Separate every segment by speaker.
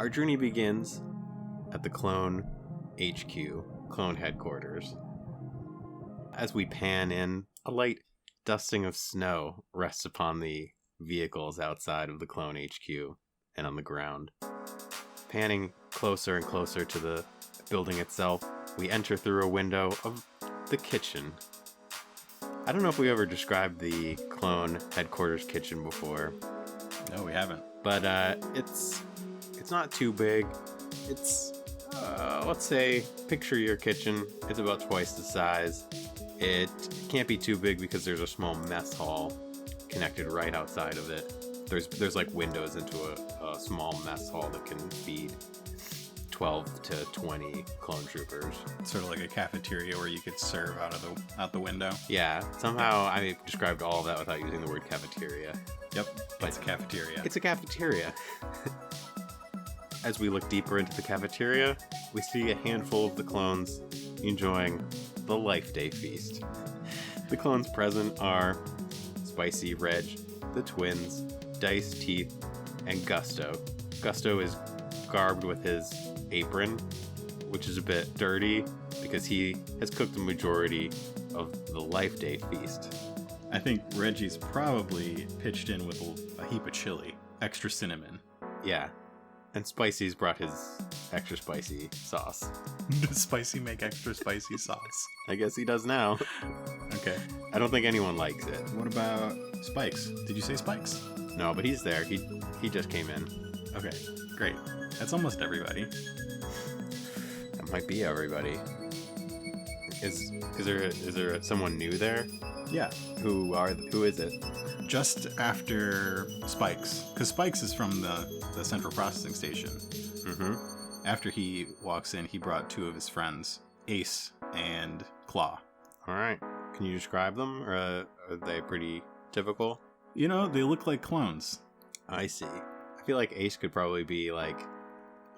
Speaker 1: Our journey begins at the Clone HQ, Clone Headquarters. As we pan in, a light dusting of snow rests upon the vehicles outside of the Clone HQ and on the ground. Panning closer and closer to the building itself, we enter through a window of the kitchen. I don't know if we ever described the Clone Headquarters kitchen before.
Speaker 2: No, we haven't.
Speaker 1: But it's not too big. It's, let's say, picture your kitchen. It's about twice the size. It can't be too big because there's a small mess hall connected right outside of it. There's like windows into a small mess hall that can feed 12 to 20 clone troopers.
Speaker 2: Sort of like a cafeteria where you could serve out the window.
Speaker 1: Yeah, somehow I described all of that without using the word cafeteria.
Speaker 2: Yep, but it's a cafeteria.
Speaker 1: It's a cafeteria. As we look deeper into the cafeteria, we see a handful of the clones enjoying the Life Day feast. The clones present are Spicy Reg, the twins, Dice Teeth, and Gusto. Gusto is garbed with his apron, which is a bit dirty because he has cooked the majority of the Life Day feast.
Speaker 2: I think Reggie's probably pitched in with a heap of chili, extra cinnamon.
Speaker 1: Yeah. And Spicy's brought his extra spicy sauce.
Speaker 2: Does Spicy make extra spicy sauce?
Speaker 1: I guess he does now.
Speaker 2: Okay.
Speaker 1: I don't think anyone likes it.
Speaker 2: What about Spikes? Did you say Spikes?
Speaker 1: No, but he's there. He just came in.
Speaker 2: Okay, great. That's almost everybody.
Speaker 1: That might be everybody. Is there someone new there?
Speaker 2: Yeah.
Speaker 1: Who is it?
Speaker 2: Just after Spikes, because Spikes is from the central processing station.
Speaker 1: Mm-hmm.
Speaker 2: After he walks in, he brought two of his friends, Ace and Claw.
Speaker 1: All right. Can you describe them, or are they pretty typical?
Speaker 2: You know, they look like clones.
Speaker 1: I see. I feel like Ace could probably be like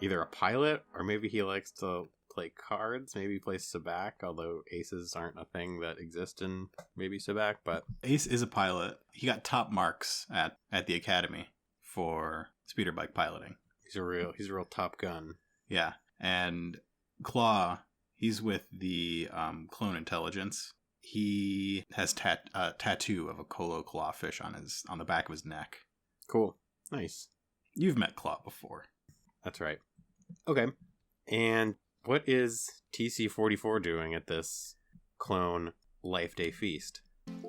Speaker 1: either a pilot, or maybe he likes to play cards. Maybe he plays Sabacc, although aces aren't a thing that exist in maybe Sabacc. But
Speaker 2: Ace is a pilot. He got top marks at the academy for speeder bike piloting.
Speaker 1: He's a real Top Gun.
Speaker 2: Yeah, and Claw, he's with the Clone Intelligence. He has a tattoo of a Colo clawfish on the back of his neck.
Speaker 1: Cool. Nice.
Speaker 2: You've met Claw before.
Speaker 1: That's right. Okay. And what is TC-44 doing at this Clone Life Day feast?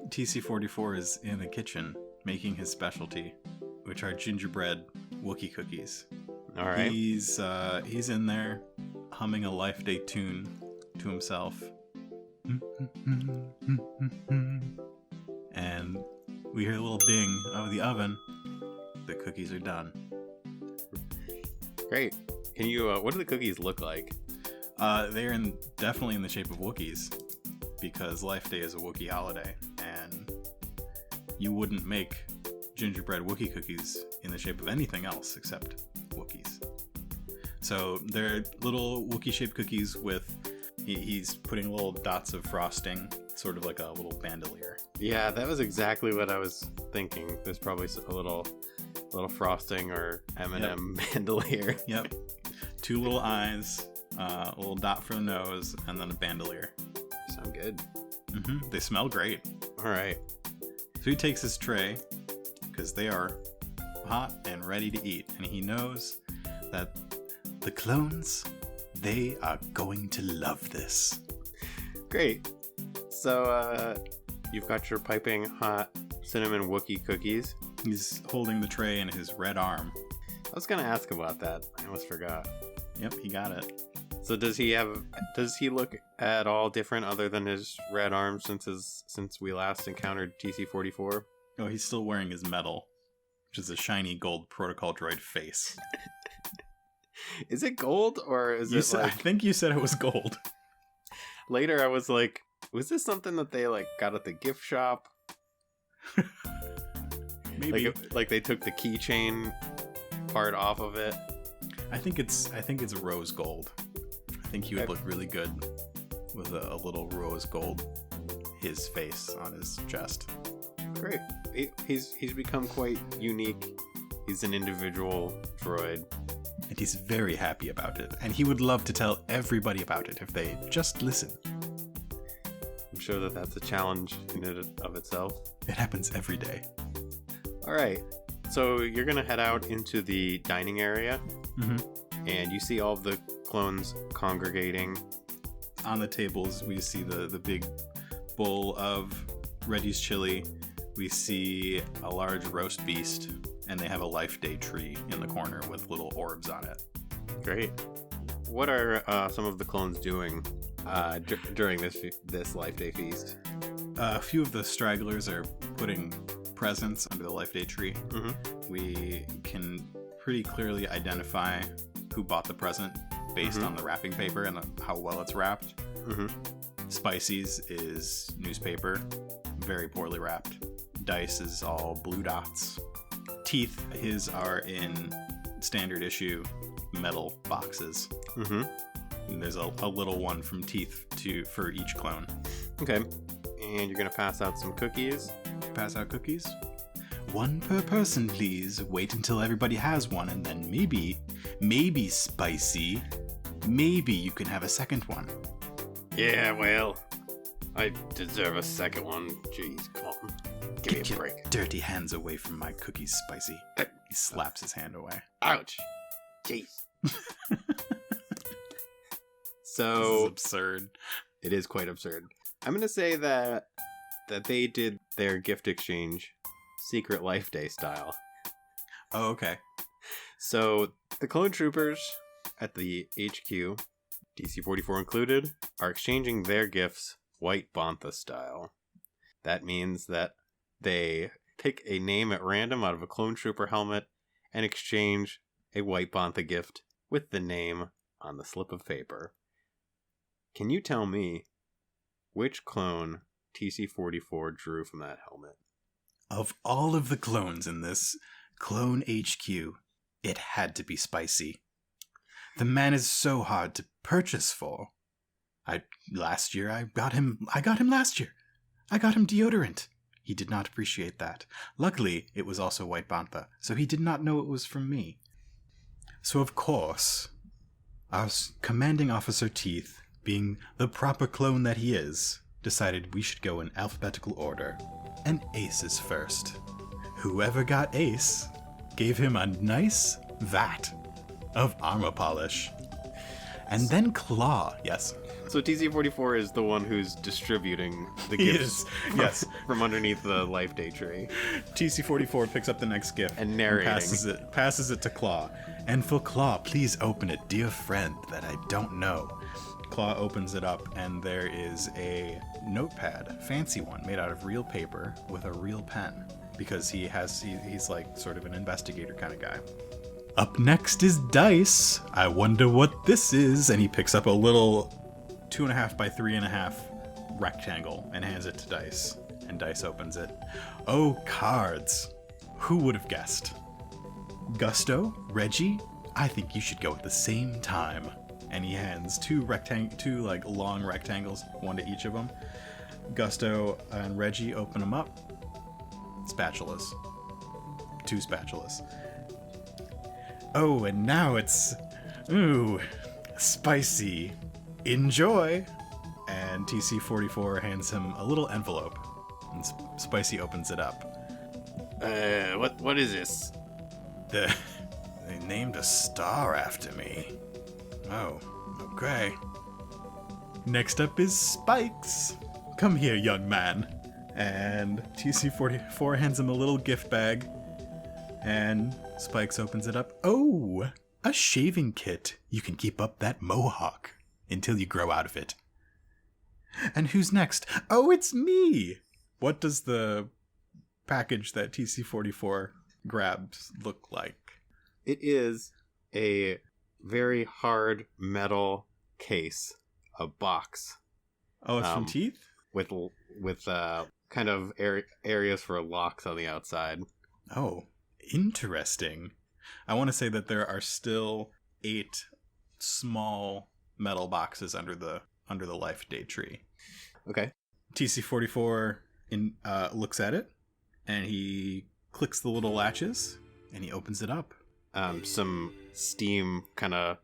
Speaker 2: TC-44 is in the kitchen making his specialty, which are gingerbread Wookiee cookies.
Speaker 1: All right.
Speaker 2: He's in there humming a Life Day tune to himself. And we hear a little ding of the oven. The cookies are done.
Speaker 1: Great. Can you, what do the cookies look like?
Speaker 2: They're definitely in the shape of Wookiees, because Life Day is a Wookiee holiday, and you wouldn't make gingerbread Wookiee cookies in the shape of anything else except Wookiees. So they're little Wookiee-shaped cookies with, he's putting little dots of frosting, sort of like a little bandolier.
Speaker 1: Yeah, that was exactly what I was thinking. There's probably a little frosting or M&M bandolier.
Speaker 2: Yep. Two little eyes, a little dot for the nose, and then a bandolier.
Speaker 1: Sound good.
Speaker 2: Mm-hmm. They smell great.
Speaker 1: All right.
Speaker 2: So he takes his tray, because they are hot and ready to eat, and he knows that the clones, they are going to love this.
Speaker 1: Great. So, you've got your piping hot cinnamon Wookiee cookies.
Speaker 2: He's holding the tray in his red arm.
Speaker 1: I was going to ask about that. I almost forgot.
Speaker 2: Yep, he got it.
Speaker 1: So does he look at all different other than his red arm since we last encountered TC-44?
Speaker 2: Oh, he's still wearing his medal, which is a shiny gold protocol droid face.
Speaker 1: Is it gold or is it like...
Speaker 2: I think you said it was gold.
Speaker 1: Later I was like, was this something that they like got at the gift shop?
Speaker 2: Maybe.
Speaker 1: Like they took the keychain part off of it.
Speaker 2: I think it's rose gold. I think he would look really good with a little rose gold his face on his chest.
Speaker 1: Great. He's become quite unique. He's an individual droid.
Speaker 2: and he's very happy about it. And he would love to tell everybody about it if they just listen.
Speaker 1: I'm sure that that's a challenge in and of itself.
Speaker 2: It happens every day.
Speaker 1: All right. So you're going to head out into the dining area, and you see all of the clones congregating.
Speaker 2: On the tables, we see the big bowl of Reddy's chili. We see a large roast beast, and they have a Life Day tree in the corner with little orbs on it.
Speaker 1: Great. What are some of the clones doing during this Life Day feast?
Speaker 2: A few of the stragglers are putting presents under the Life Day tree. We can pretty clearly identify who bought the present based on the wrapping paper and how well it's wrapped. Spicy's is newspaper, very poorly wrapped. Dice is all blue dots. Teeth, his are in standard issue metal boxes. And there's a little one from Teeth for each clone. Okay.
Speaker 1: And you're going to pass out some cookies.
Speaker 2: Pass out cookies? One per person, please. Wait until everybody has one, and then maybe Spicy, maybe you can have a second one.
Speaker 1: Yeah, well, I deserve a second one. Jeez, come on. Give me a break.
Speaker 2: Get your dirty hands away from my cookies, Spicy. He slaps his hand away.
Speaker 1: Ouch. Jeez. So
Speaker 2: this is absurd.
Speaker 1: It is quite absurd. I'm going to say that they did their gift exchange Secret Life Day style.
Speaker 2: Oh, okay.
Speaker 1: So the clone troopers at the HQ, DC-44 included, are exchanging their gifts White Bantha style. That means that they pick a name at random out of a clone trooper helmet and exchange a White Bantha gift with the name on the slip of paper. Can you tell me which clone TC-44 drew from that helmet?
Speaker 2: Of all of the clones in this Clone HQ, it had to be Spicy. The man is so hard to purchase for. I got him last year. I got him deodorant. He did not appreciate that. Luckily, it was also White Bantha, so he did not know it was from me. So of course, our commanding officer Teeth, being the proper clone that he is, decided we should go in alphabetical order. And Ace is first. Whoever got Ace gave him a nice vat of armor polish. And then Claw, yes.
Speaker 1: So TC-44 is the one who's distributing the gifts from underneath the Life Day tree.
Speaker 2: TC-44 picks up the next gift
Speaker 1: and narrating.
Speaker 2: Passes it to Claw. And for Claw, please open it, dear friend that I don't know. Claw opens it up, and there is a notepad, fancy one, made out of real paper with a real pen, because he's like sort of an investigator kind of guy. Up next is Dice. I wonder what this is. And he picks up a little 2.5 by 3.5 rectangle and hands it to Dice. And Dice opens it. Oh, cards. Who would have guessed? Gusto, Reggie, I think you should go at the same time. And he hands two long rectangles, one to each of them. Gusto and Reggie open them up. Spatulas. 2 spatulas. Oh, and now it's... Ooh, spicy. Enjoy! And TC-44 hands him a little envelope. And Spicy opens it up.
Speaker 1: What is this?
Speaker 2: They named a star after me. Oh, okay. Next up is Spikes. Come here, young man. And TC-44 hands him a little gift bag. And Spikes opens it up. Oh, a shaving kit. You can keep up that mohawk until you grow out of it. And who's next? Oh, it's me! What does the package that TC-44 grabs look like?
Speaker 1: It is a very hard metal case, a box.
Speaker 2: Oh, it's from Teeth?
Speaker 1: With kind of areas for locks on the outside.
Speaker 2: Oh, interesting. I want to say that there are still 8 small metal boxes under the Life Day tree.
Speaker 1: Okay.
Speaker 2: TC-44 looks at it, and he clicks the little latches, and he opens it up.
Speaker 1: Some steam kind of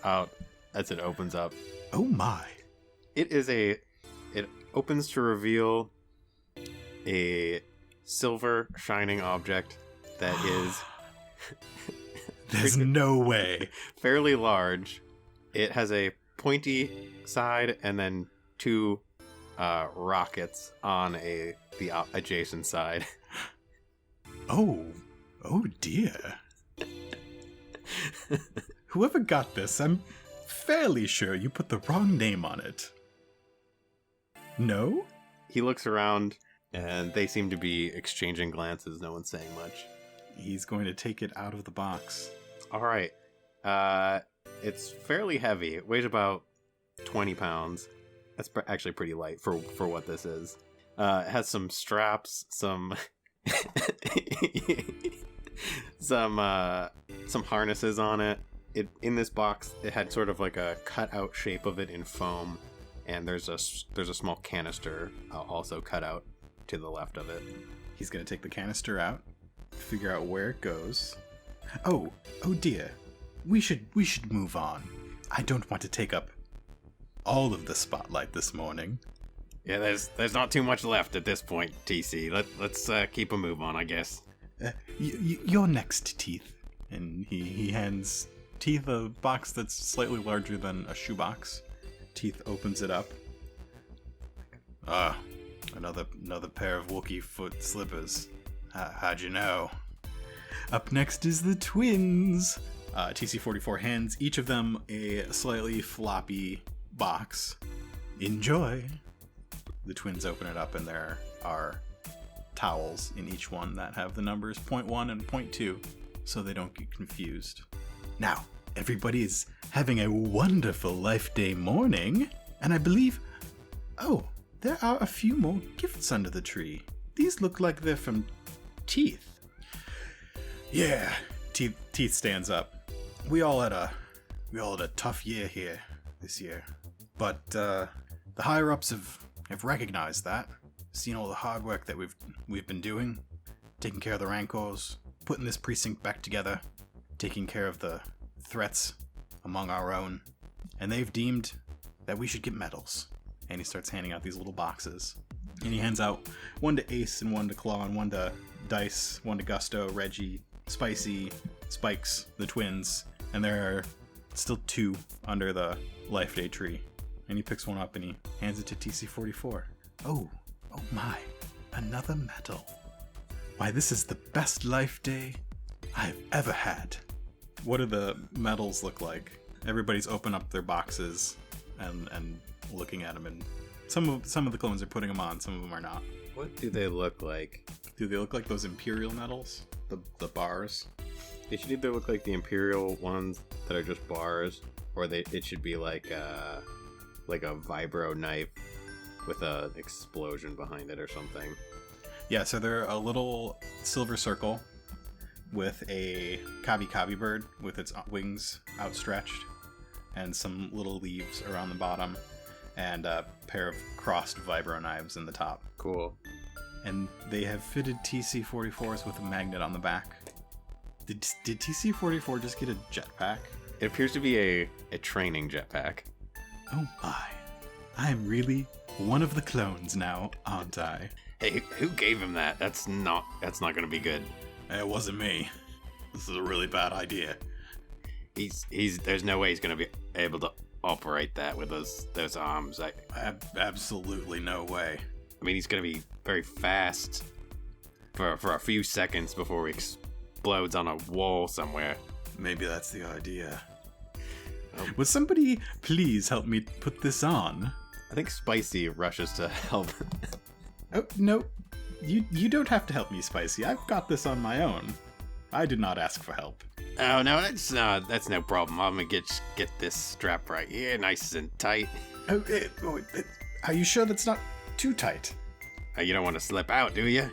Speaker 1: out as it opens up.
Speaker 2: Oh my.
Speaker 1: It opens to reveal a silver shining object that is
Speaker 2: There's no way.
Speaker 1: fairly large. It has a pointy side and then two rockets on the adjacent side.
Speaker 2: Oh dear. Whoever got this, I'm fairly sure you put the wrong name on it. No?
Speaker 1: He looks around and they seem to be exchanging glances. No one's saying much.
Speaker 2: He's going to take it out of the box.
Speaker 1: All right. It's fairly heavy. It weighs about 20 pounds. That's actually pretty light for what this is. It has some straps, some some harnesses on it. In this box, it had sort of like a cutout shape of it in foam, and there's a small canister also cut out to the left of it.
Speaker 2: He's going to take the canister out, figure out where it goes. Oh dear. We should move on. I don't want to take up all of the spotlight this morning.
Speaker 1: Yeah, there's not too much left at this point, TC. Let's keep a move on, I guess.
Speaker 2: You're next, Teeth. And he hands Teeth a box that's slightly larger than a shoebox. Teeth opens it up. Another pair of Wookiee foot slippers. How'd you know? Up next is the twins. TC-44 hands each of them a slightly floppy box. Enjoy. The twins open it up and there are towels in each one that have the numbers 0.1 and 0.2 so they don't get confused. Now, everybody is having a wonderful Life Day morning, and I believe... Oh, there are a few more gifts under the tree. These look like they're from Teeth. Yeah, Teeth stands up. We all had a tough year here this year, but the higher ups have recognized that, seen all the hard work that we've been doing, taking care of the Rancors, putting this precinct back together, taking care of the threats among our own, and they've deemed that we should get medals. And he starts handing out these little boxes, and he hands out one to Ace and one to Claw and one to Dice, one to Gusto, Reggie, Spicy, Spikes, the twins, and there are still two under the Life Day tree. And he picks one up and he hands it to TC-44. Oh my, another medal. Why, this is the best Life Day I've ever had. What do the medals look like? Everybody's opened up their boxes and looking at them, and some of the clones are putting them on, some of them are not.
Speaker 1: What do they look like?
Speaker 2: Do they look like those Imperial medals? The bars?
Speaker 1: They should either look like the Imperial ones that are just bars, or it should be like a vibro knife with a explosion behind it or something.
Speaker 2: Yeah, so they're a little silver circle with a kabi bird with its wings outstretched, and some little leaves around the bottom, and a pair of crossed vibro knives in the top.
Speaker 1: Cool.
Speaker 2: And they have fitted TC-44s with a magnet on the back. Did TC-44 just get a jetpack?
Speaker 1: It appears to be a training jetpack.
Speaker 2: Oh my. I'm really one of the clones now, aren't I?
Speaker 1: Hey, who gave him that? That's not gonna be good.
Speaker 2: It wasn't me. This is a really bad idea.
Speaker 1: There's no way he's gonna be able to operate that with those arms.
Speaker 2: Absolutely no way.
Speaker 1: I mean, he's gonna be very fast for a few seconds before he explodes on a wall somewhere.
Speaker 2: Maybe that's the idea. Would somebody please help me put this on?
Speaker 1: I think Spicy rushes to help.
Speaker 2: Oh, no. You don't have to help me, Spicy. I've got this on my own. I did not ask for help.
Speaker 1: Oh, no, that's no problem. I'm gonna get this strap right here, nice and tight.
Speaker 2: Are you sure that's not too tight?
Speaker 1: You don't want to slip out, do you?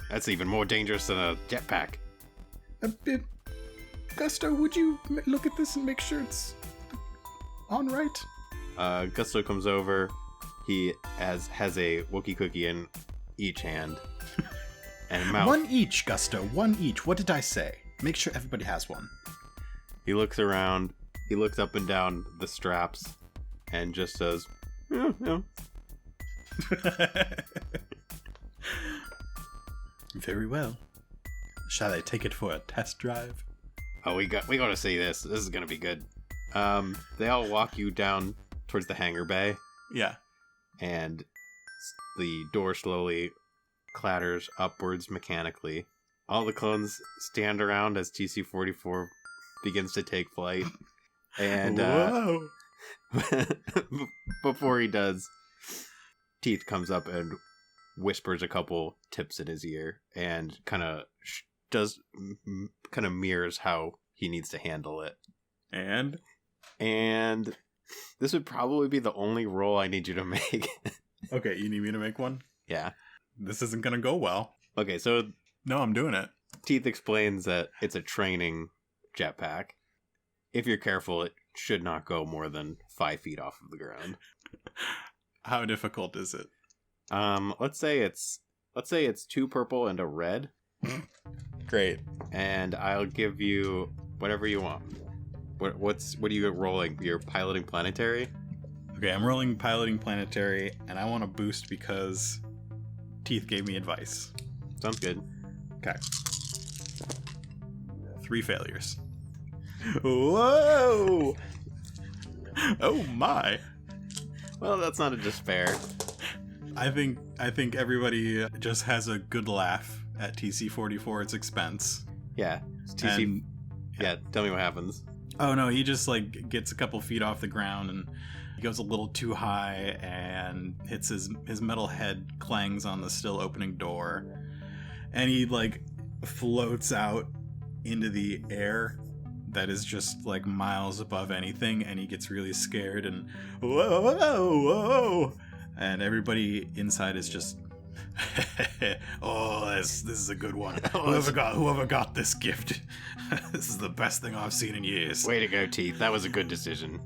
Speaker 1: That's even more dangerous than a jetpack.
Speaker 2: Gusto, would you look at this and make sure it's on right?
Speaker 1: Gusto comes over. He has a Wookiee cookie in each hand. And a mouth.
Speaker 2: One each, Gusto. One each. What did I say? Make sure everybody has one.
Speaker 1: He looks around, he looks up and down the straps, and just says, yeah.
Speaker 2: Very well. Shall I take it for a test drive?
Speaker 1: Oh, we got to see this. This is gonna be good. They all walk you down towards the hangar bay,
Speaker 2: Yeah.
Speaker 1: and the door slowly clatters upwards mechanically. All the clones stand around as TC-44 begins to take flight, and
Speaker 2: Whoa!
Speaker 1: before he does, Teeth comes up and whispers a couple tips in his ear, and kind of mirrors how he needs to handle it.
Speaker 2: And
Speaker 1: this would probably be the only roll I need you to make.
Speaker 2: okay, you need me to make one?
Speaker 1: Yeah.
Speaker 2: This isn't gonna go well.
Speaker 1: Okay, so
Speaker 2: No, I'm doing it.
Speaker 1: Teeth explains that it's a training jetpack. If you're careful, it should not go more than 5 feet off of the ground.
Speaker 2: How difficult is it?
Speaker 1: Let's say it's 2 purple and a red,
Speaker 2: Great.
Speaker 1: and I'll give you whatever you want. What are you rolling? You're piloting planetary?
Speaker 2: Okay, I'm rolling piloting planetary, and I want to boost because Teeth gave me advice.
Speaker 1: Sounds good.
Speaker 2: Okay. 3 failures. Whoa! Oh my!
Speaker 1: Well, that's not a despair.
Speaker 2: I think everybody just has a good laugh at TC-44's expense.
Speaker 1: Yeah. It's TC.
Speaker 2: And-
Speaker 1: yeah. Tell me what happens.
Speaker 2: Oh no, he just like gets a couple feet off the ground and he goes a little too high and hits his metal head clangs on the still opening door. And he like floats out into the air that is just like miles above anything, and he gets really scared and whoa, whoa, whoa. And everybody inside is just oh, this is a good one. Whoever got this gift. This is the best thing I've seen in years.
Speaker 1: Way to go, Teeth. That was a good decision.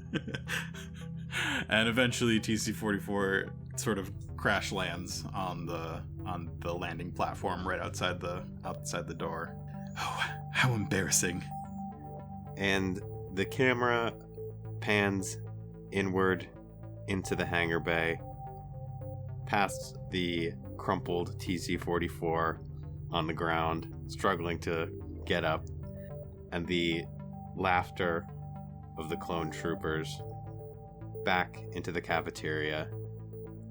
Speaker 2: And eventually TC-44 sort of crash lands on the landing platform right outside the door. Oh, how embarrassing.
Speaker 1: And the camera pans inward into the hangar bay, past the crumpled TC-44 on the ground, struggling to get up, and the laughter of the clone troopers, back into the cafeteria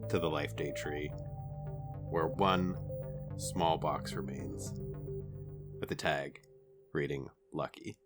Speaker 1: to the Life Day tree, where one small box remains, with the tag reading Lucky.